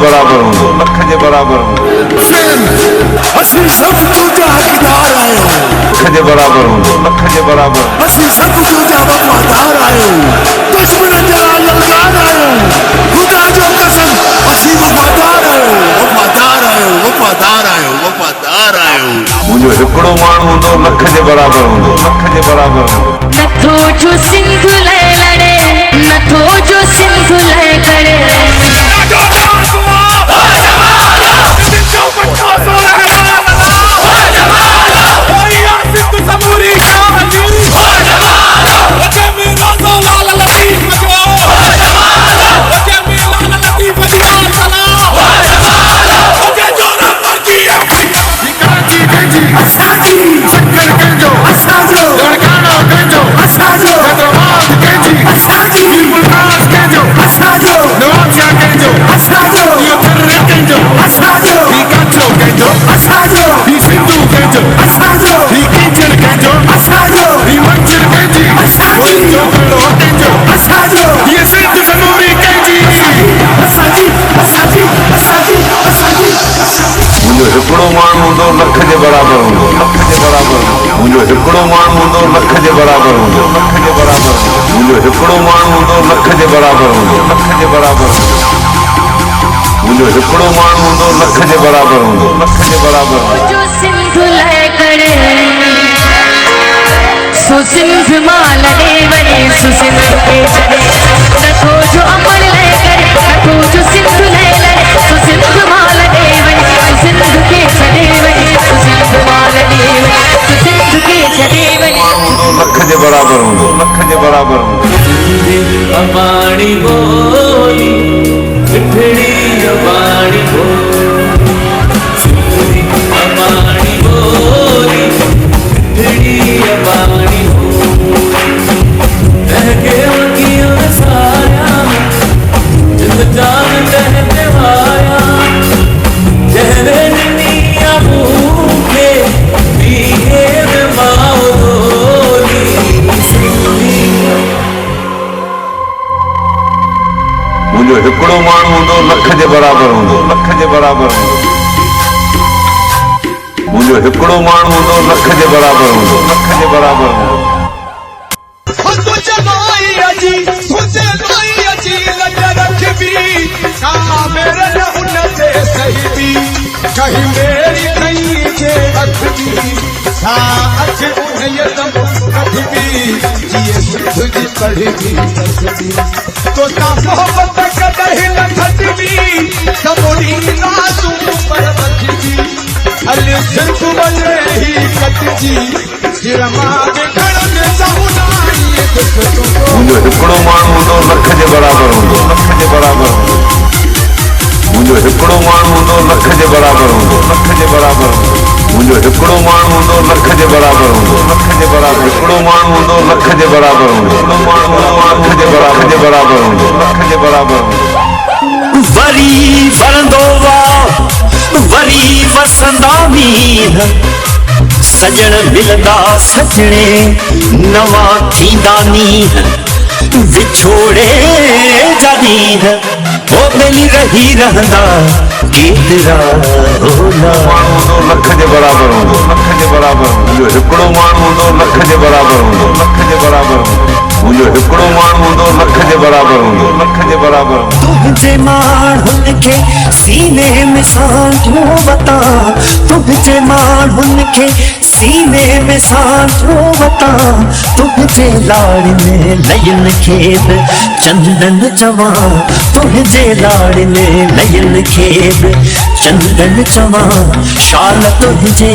बराबर हूंदो लख जे बराबर हूंदो असीं सभु तुंहिंजा हक़दार आहियूं लख जे बराबर हूंदो लख जे बराबर असीं सभु तुंहिंजा वफ़ादार आहियूं दुश्मन जा ललकार आहियूं ख़ुदा जो कसम असीं वफ़ादार आहियूं वफ़ादार आहियूं वफ़ादार आहियूं वफ़ादार आहियूं मुंहिंजो हिकिड़ो माण्हू हूंदो लख जे बराबर हूंदो लख जे बराबर हूंदो नथो जो सिंध लाइ लड़े नथो जो सिंध लाइ करे हिकिड़ो माण्हू हूंदो लख जे बराबर हूंदो लख जे बराबर मुंहिंजो हिकिड़ो माण्हू हूंदो लख जे बराबर हूंदो लख जे बराबर मुंहिंजो हिकिड़ो माण्हू हूंदो लख जे बराबर हूंदो लख जे बराबर मुंहिंजो हिकिड़ो माण्हू हूंदो लख जे बराबर हूंदो लख जे बराबर जो सिंध लाइ करे सो सिंध मां लॻे वञे सो सिंध खे छॾे नथो जो अमल लाइ करे नथो जो सिंध लाइ लड़े सो सिंध मां लॻे वञे सो सिंध खे छॾे वञे सो सिंध मां लॻे वञे सो सिंध खे छॾे वञे लख जे बराबर हूंदो लख जे बराबर अबाणी बोली मिठड़ी अबाणी बोली अबाणी बोली मिठड़ी अबाणी के वकील साया जिंद जान कहते आया जहरे दुनिया भूखे पीए माओली मुंहिंजो हिकिड़ो माण्हू हूंदो लख जे बराबर हूंदो लख जे बराबर मुंहिंजो हिकिड़ो माण्हू हूंदो लख जे बराबर हूंदो लख जे बराबर कहीं मेरी कहीं के अखी सा अच्छे उन्हें दम कभी भी ये तुझी पढ़ी तो ता मोहब्बत कदही न खटबी सबोरी नासू पर बचबी अली सिर्फ बने ही कटजी सिरमा के गणन समुदाई मुंहिंजो हिकिड़ो माण्हू हूंदो लख जे बराबर हूंदो लख जे बराबर मुंहिंजो हिकिड़ो माण्हू हूंदो लख जे बराबर हूंदो लख जे बराबर मुंहिंजो हिकिड़ो माण्हू हूंदो लख जे बराबर हूंदो लख जे बराबर हिकिड़ो माण्हू हूंदो लख जे बराबर हूंदो लख जे बराबर हूंदो लख जे बराबर वरी वरंदो वरी वसंदा मीन सजण मिलंदा सजणे नवा थींदा नीन विछोड़े जा नीन ओ मिली रही रहंदा केतिरा होला माण्हू हूंदो लख जे बराबर हूंदो लख जे बराबर मुंहिंजो हिकिड़ो माण्हू हूंदो लख जे बराबर हूंदो लख जे बराबर मुंहिंजो हिकिड़ो माण्हू हूंदो लख जे बराबर हूंदो लख जे बराबर तुंहिंजे माण्हुनि खे सीने में सांठो वता तुंहिंजे माण्हुनि खे सीने में सांठो वता तुंहिंजे लाड़िने लयन खे चंदन चवां तुंहिंजे लाड़िने लयन खे चंदन चवां शाल तुंहिंजे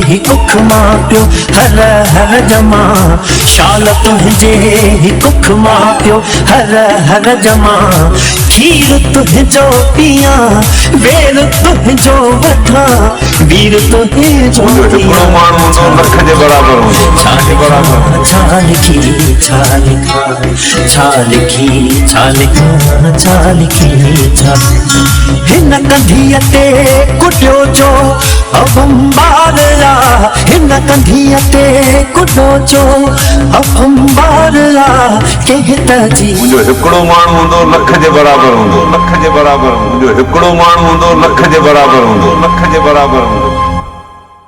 ही कुख मां पियो हर हर जमा शाल तुंहिंजे ही कुख मां पियो हर हर जमा खीर तुंहिंजो पिया वेर तुंहिंजो वठां वीर तुंहिंजो हिकिड़ो माण्हू हूंदो लख जे बराबर हूंदो छा लिखी छा लिखा छा लिखी छा लिखा छा लिखी छा हिन कंधीअ ते कुटियो जो अवंबारा हिन न कंधीअ ते कुॾो जो अंबार आ कहता जी मुंहिंजो हिकिड़ो माण्हू हूंदो लख जे बराबरि हूंदो, लख जे बराबरि। मुंहिंजो हिकिड़ो माण्हू हूंदो लख जे बराबरि हूंदो, लख जे बराबरि हूंदो।